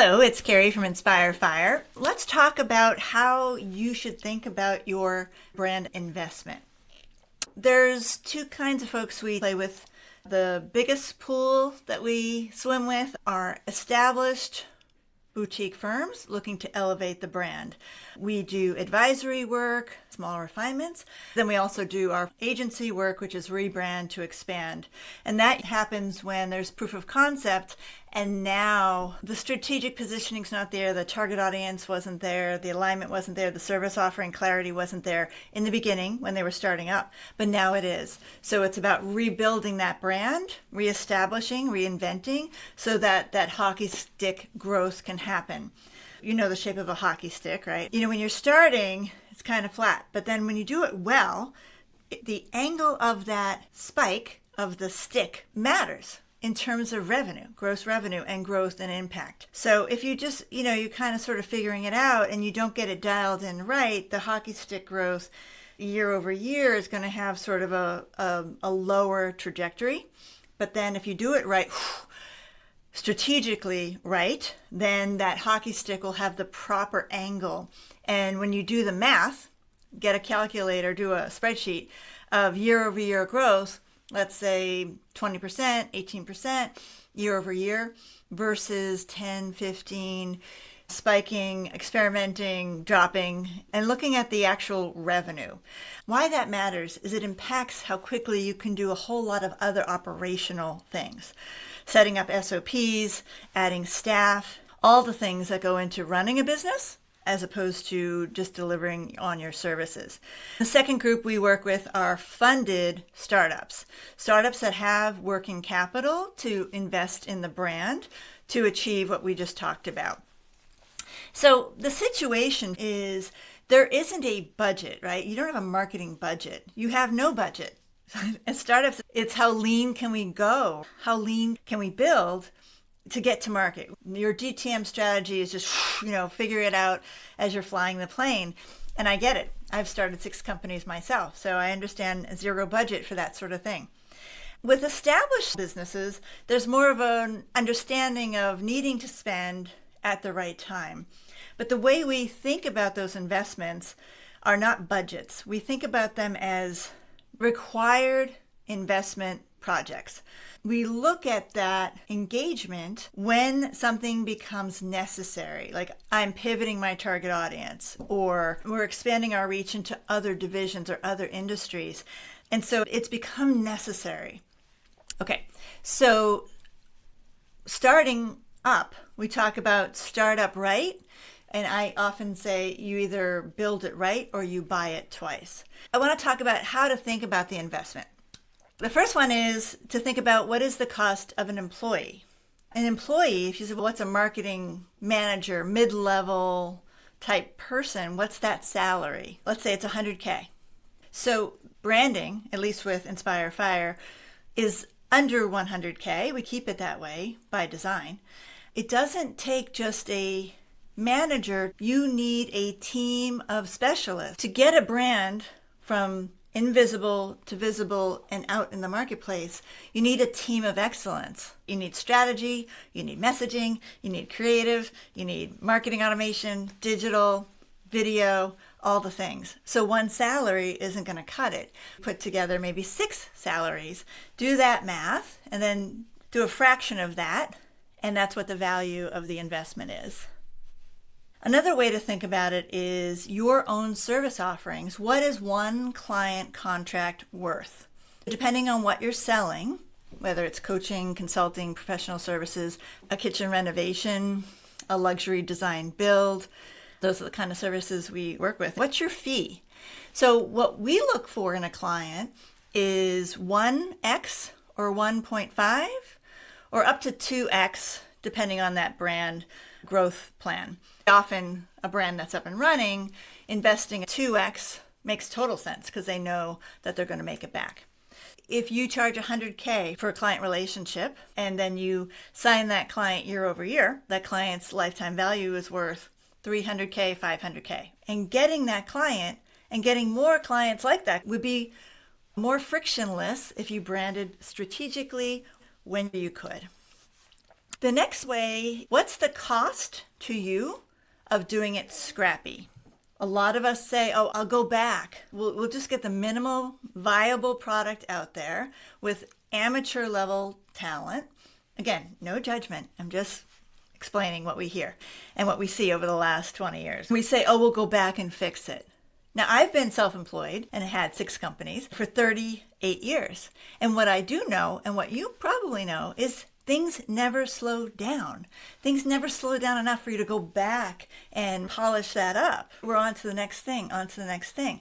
Hello, it's Carrie from Inspire Fire. Let's talk about how you should think about your brand investment. There's two kinds of folks we play with. The biggest pool that we swim with are established boutique firms looking to elevate the brand. We do advisory work, small refinements. Then we also do our agency work, which is rebrand to expand. And that happens when there's proof of concept and now the strategic positioning's not there, the target audience wasn't there, the alignment wasn't there, the service offering clarity wasn't there in the beginning when they were starting up, but now it is. So it's about rebuilding that brand, reestablishing, reinventing, so that that hockey stick growth can happen. You know the shape of a hockey stick, right? You know, when you're starting, it's kind of flat, but then when you do it well, the angle of that spike of the stick matters in terms of revenue, gross revenue, and growth and impact. So if you just, you're kind of sort of figuring it out and you don't get it dialed in right, the hockey stick growth year over year is going to have sort of a lower trajectory. But then if you do it right, strategically right, then that hockey stick will have the proper angle. And when you do the math, get a calculator, do a spreadsheet of year over year growth, let's say 20%, 18% year over year versus 10, 15, spiking, experimenting, dropping, and looking at the actual revenue. Why that matters is it impacts how quickly you can do a whole lot of other operational things. Setting up SOPs, adding staff, all the things that go into running a business as opposed to just delivering on your services. The second group we work with are funded startups. Startups that have working capital to invest in the brand to achieve what we just talked about. So the situation is there isn't a budget, right? You don't have a marketing budget. You have no budget. As startups, it's how lean can we go? How lean can we build to get to market? Your GTM strategy is just, figure it out as you're flying the plane. And I get it. I've started 6 companies myself, so I understand zero budget for that sort of thing. With established businesses, there's more of an understanding of needing to spend at the right time. But the way we think about those investments are not budgets. We think about them as required investment projects. We look at that engagement when something becomes necessary, like I'm pivoting my target audience, or we're expanding our reach into other divisions or other industries. And so it's become necessary. Okay, so starting up, we talk about start up right. And I often say you either build it right or you buy it twice. I want to talk about how to think about the investment. The first one is to think about what is the cost of an employee. An employee, if you say, well, what's a marketing manager, mid-level type person, what's that salary? Let's say it's $100K. So branding, at least with Inspire Fire, is under $100K. We keep it that way by design. It doesn't take just a manager. You need a team of specialists to get a brand from invisible to visible and out in the marketplace. You need a team of excellence. You need strategy, you need messaging, you need creative, you need marketing automation, digital, video, all the things. So one salary isn't going to cut it. Put together maybe 6 salaries, do that math, and then do a fraction of that, and that's what the value of the investment is. Another way to think about it is your own service offerings. What is one client contract worth? Depending on what you're selling, whether it's coaching, consulting, professional services, a kitchen renovation, a luxury design build, those are the kind of services we work with. What's your fee? So what we look for in a client is 1x or 1.5 or up to 2x, depending on that brand growth plan. Often a brand that's up and running, investing 2x makes total sense because they know that they're going to make it back. If you charge $100K for a client relationship and then you sign that client year over year, that client's lifetime value is worth $300K, $500K. And getting that client and getting more clients like that would be more frictionless if you branded strategically when you could. The next way, what's the cost to you of doing it scrappy? A lot of us say, oh, I'll go back. We'll just get the minimal viable product out there with amateur level talent. Again, no judgment. I'm just explaining what we hear and what we see over the last 20 years. We say, oh, we'll go back and fix it. Now, I've been self-employed and had 6 companies for 38 years. And what I do know, and what you probably know, is things never slow down. Things never slow down enough for you to go back and polish that up. We're on to the next thing, on to the next thing.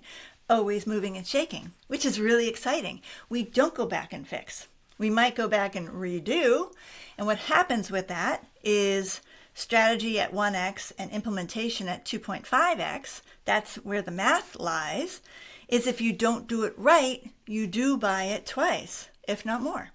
Always moving and shaking, which is really exciting. We don't go back and fix. We might go back and redo. And what happens with that is strategy at 1x and implementation at 2.5x, that's where the math lies, is if you don't do it right, you do buy it twice, if not more.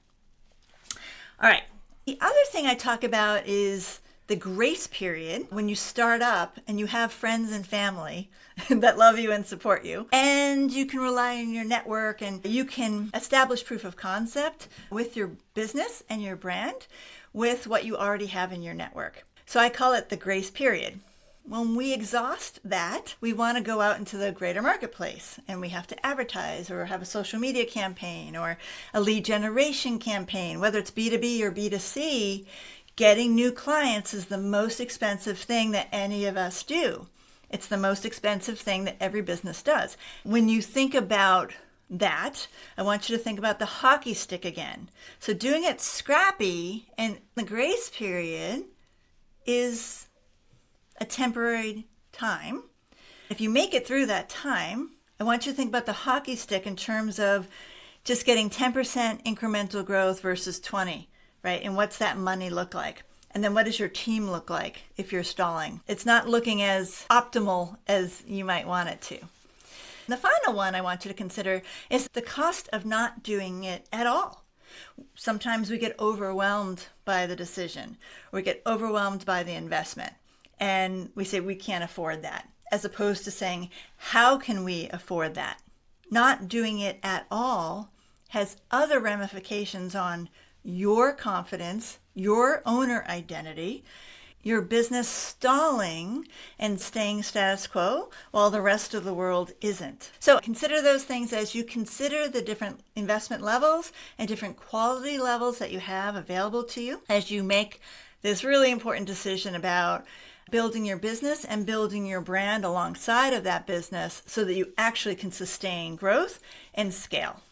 All right. The other thing I talk about is the grace period when you start up and you have friends and family that love you and support you, and you can rely on your network and you can establish proof of concept with your business and your brand with what you already have in your network. So I call it the grace period. When we exhaust that, we want to go out into the greater marketplace and we have to advertise or have a social media campaign or a lead generation campaign, whether it's B2B or B2C. Getting new clients is the most expensive thing that any of us do. It's the most expensive thing that every business does. When you think about that, I want you to think about the hockey stick again. So doing it scrappy and the grace period is a temporary time. If you make it through that time, I want you to think about the hockey stick in terms of just getting 10% incremental growth versus 20, right? And what's that money look like? And then what does your team look like if you're stalling? It's not looking as optimal as you might want it to. And the final one I want you to consider is the cost of not doing it at all. Sometimes we get overwhelmed by the decision, or we get overwhelmed by the investment, and we say we can't afford that, as opposed to saying, how can we afford that? Not doing it at all has other ramifications on your confidence, your owner identity, your business stalling and staying status quo while the rest of the world isn't. So consider those things as you consider the different investment levels and different quality levels that you have available to you as you make this really important decision about building your business and building your brand alongside of that business so that you actually can sustain growth and scale.